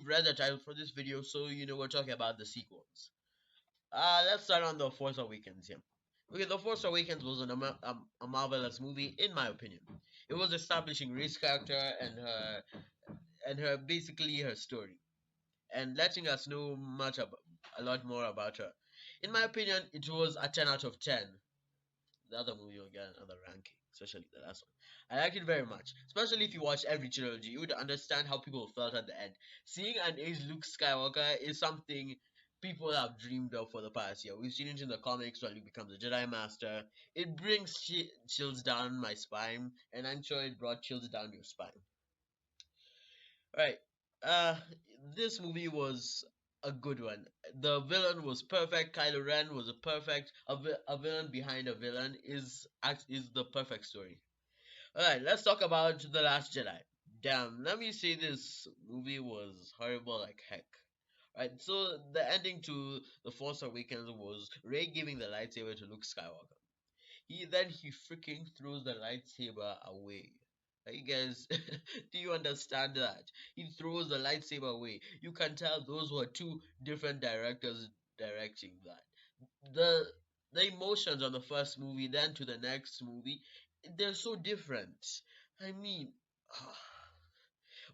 read the title for this video, so we're talking about the sequels. Let's start on The Force Awakens here. Okay, The Force Awakens was a marvelous movie, in my opinion. It was establishing Rey's character and her basically her story, and letting us know a lot more about her. In my opinion, it was a 10 out of 10. The other movie will get another ranking, especially the last one. I liked it very much, especially if you watch every trilogy. You would understand how people felt at the end. Seeing an aged Luke Skywalker is something people have dreamed of for the past year. We've seen it in the comics when Luke becomes a Jedi Master. It brings chills down my spine, and I'm sure it brought chills down your spine. Right. Uh, this movie was a good one. The villain was perfect. Kylo Ren was a villain behind a villain is the perfect story. All right, let's talk about The Last Jedi. Damn, let me say this movie was horrible like heck. Right, so the ending to The Force Awakens was Rey giving the lightsaber to Luke Skywalker. He freaking throws the lightsaber away. You guys, do you understand that? He throws the lightsaber away. You can tell those were two different directors directing that. The emotions on the first movie, then to the next movie, they're so different. I mean,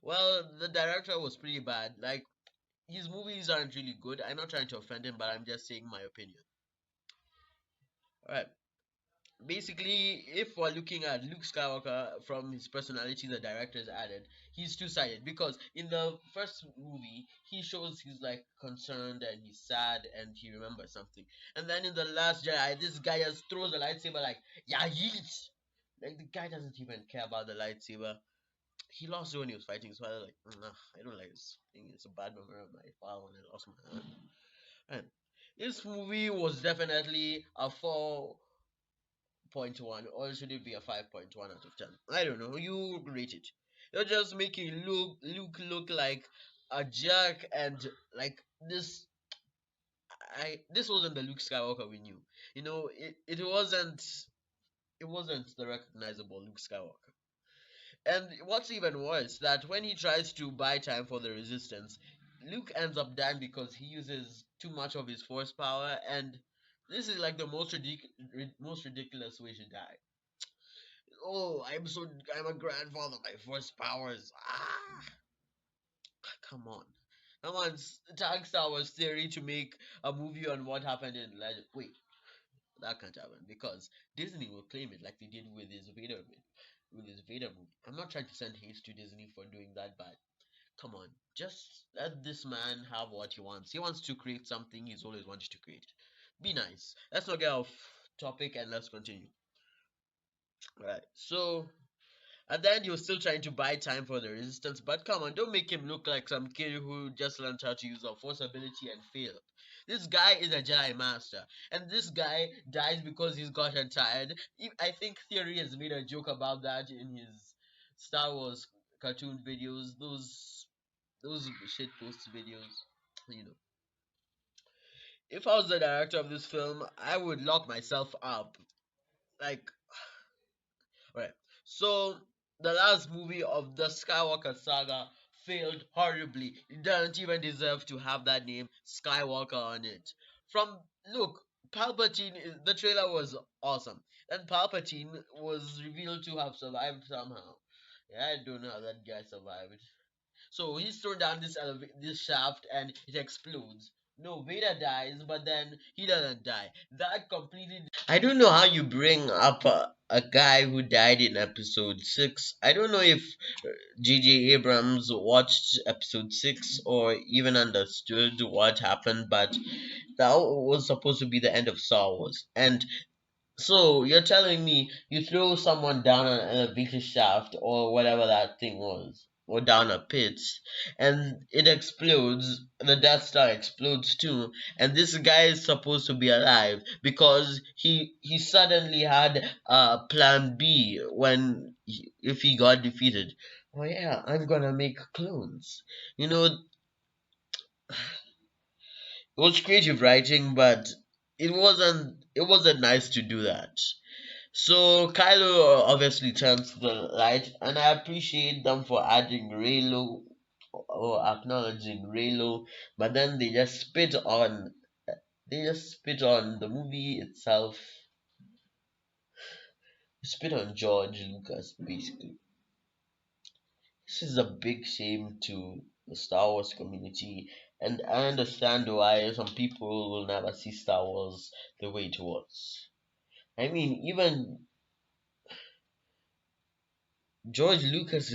well, the director was pretty bad. Like, his movies aren't really good. I'm not trying to offend him, but I'm just saying my opinion. Alright. Basically, if we're looking at Luke Skywalker from his personality the directors added, he's two-sided because in the first movie he shows he's like concerned and he's sad and he remembers something, and then in the Last Jedi this guy just throws the lightsaber like yeah yeet. Like the guy doesn't even care about the lightsaber. He lost it when he was fighting, so I was like nah, I don't like this thing. It's a bad memory of my file when I lost my hand. And this movie was definitely a 4.1, or should it be a 5.1 out of 10? I don't know. You rate it. You're just making Luke look like a jerk, and like this wasn't the Luke Skywalker we knew. It wasn't the recognizable Luke Skywalker. And what's even worse, that when he tries to buy time for the Resistance, Luke ends up dying because he uses too much of his force power, and this is like the most ridiculous way to die. Oh, I'm a grandfather. My force powers. Come on, come on. Tag Star Wars theory to make a movie on what happened in Legend. Wait, that can't happen because Disney will claim it like they did with his Vader movie. I'm not trying to send hate to Disney for doing that, but come on, just let this man have what he wants. He wants to create something he's always wanted to create. Be nice. Let's not get off topic and let's continue. Right. So at the end, he was still trying to buy time for the Resistance, but come on, don't make him look like some kid who just learned how to use a force ability and failed. This guy is a Jedi Master, and this guy dies because he's gotten tired. I think Theory has made a joke about that in his Star Wars cartoon videos, those shit post videos, you know. If I was the director of this film, I would lock myself up. Like, right. So the last movie of the Skywalker saga failed horribly. It doesn't even deserve to have that name Skywalker on it. From look, the trailer was awesome. And Palpatine was revealed to have survived somehow. Yeah, I don't know how that guy survived. So he's thrown down this shaft and it explodes. No, Vader dies, but then he doesn't die. That completely. I don't know how you bring up a guy who died in episode 6. I don't know if J.J. Abrams watched episode 6 or even understood what happened, but that was supposed to be the end of Star Wars. And so you're telling me you throw someone down an elevator shaft or whatever that thing was, or down a pit, and it explodes. The Death Star explodes too, and this guy is supposed to be alive because he suddenly had a plan B if he got defeated. Oh yeah, I'm gonna make clones. You know, it was creative writing, but it wasn't nice to do that. So Kylo obviously turns to the light, and I appreciate them for adding Raylo. or acknowledging Raylo, but then they just spit on the movie itself, spit on George Lucas basically. This is a big shame to the Star Wars community, and I understand why some people will never see Star Wars the way it was. I mean, even George Lucas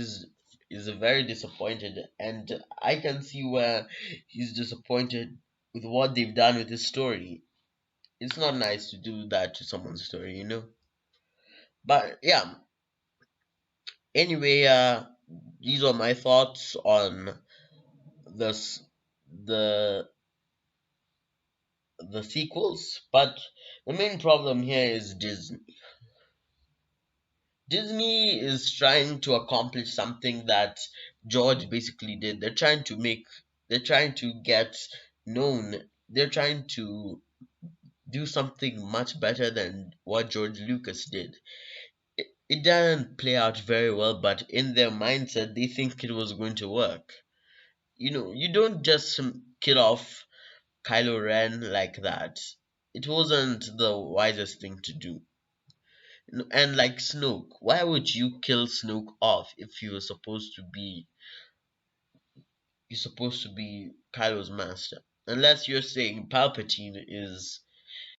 is very disappointed, and I can see where he's disappointed with what they've done with his story. It's not nice to do that to someone's story, you know. But yeah, anyway, these are my thoughts on this the the sequels. But the main problem here is Disney. Disney is trying to accomplish something that George basically did. They're trying to get known. They're trying to do something much better than what George Lucas did. It didn't play out very well, but in their mindset, they think it was going to work. You know, you don't just kill off Kylo Ren like that. It wasn't the wisest thing to do. And like Snoke, why would you kill Snoke off if you're supposed to be Kylo's master? Unless you're saying Palpatine is